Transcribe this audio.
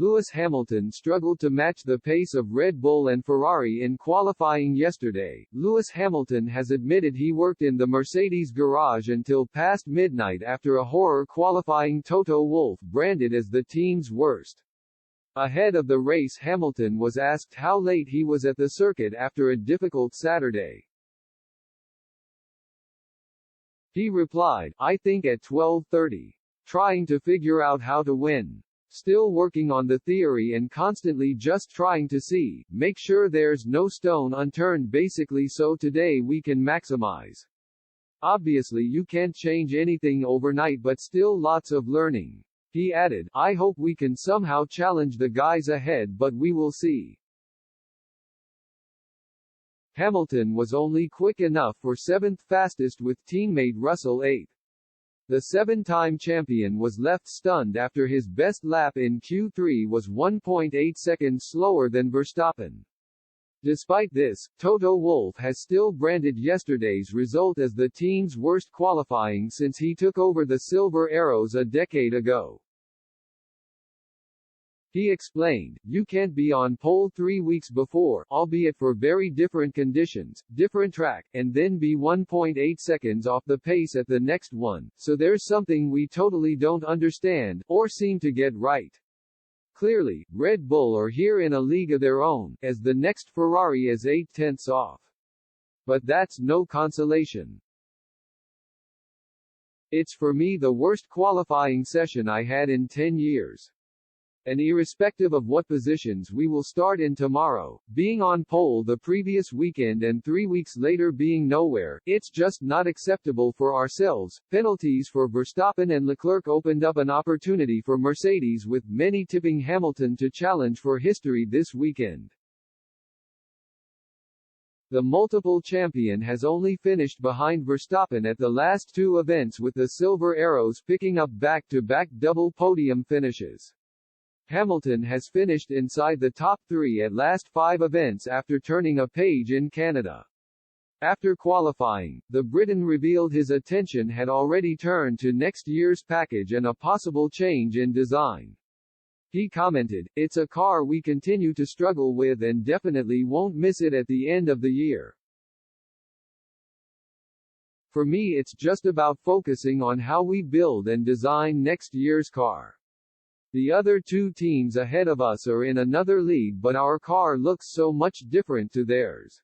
Lewis Hamilton struggled to match the pace of Red Bull and Ferrari in qualifying yesterday. Lewis Hamilton has admitted he worked in the Mercedes garage until past midnight after a horror qualifying Toto Wolff branded as the team's worst. Ahead of the race, Hamilton was asked how late he was at the circuit after a difficult Saturday. He replied, "I think at 12:30. Trying to figure out how to win. Still working on the theory and constantly just trying to make sure there's no stone unturned basically, so today we can maximize. Obviously you can't change anything overnight, but still lots of learning." He added, "I hope we can somehow challenge the guys ahead, but we will see." Hamilton was only quick enough for 7th fastest with teammate Russell 8th. The 7-time champion was left stunned after his best lap in Q3 was 1.8 seconds slower than Verstappen. Despite this, Toto Wolff has still branded yesterday's result as the team's worst qualifying since he took over the Silver Arrows a decade ago. He explained, "You can't be on pole 3 weeks before, albeit for very different conditions, different track, and then be 1.8 seconds off the pace at the next one, so there's something we totally don't understand, or seem to get right. Clearly, Red Bull are here in a league of their own, as the next Ferrari is 0.8 off. But that's no consolation. It's for me the worst qualifying session I had in 10 years. And irrespective of what positions we will start in tomorrow, being on pole the previous weekend and 3 weeks later being nowhere, it's just not acceptable for ourselves." Penalties for Verstappen and Leclerc opened up an opportunity for Mercedes, with many tipping Hamilton to challenge for history this weekend. The multiple champion has only finished behind Verstappen at the last 2 events, with the Silver Arrows picking up back-to-back double podium finishes. Hamilton has finished inside the top 3 at last 5 events after turning a page in Canada. After qualifying, the Briton revealed his attention had already turned to next year's package and a possible change in design. He commented, "It's a car we continue to struggle with and definitely won't miss it at the end of the year. For me it's just about focusing on how we build and design next year's car. The other 2 teams ahead of us are in another league, but our car looks so much different to theirs.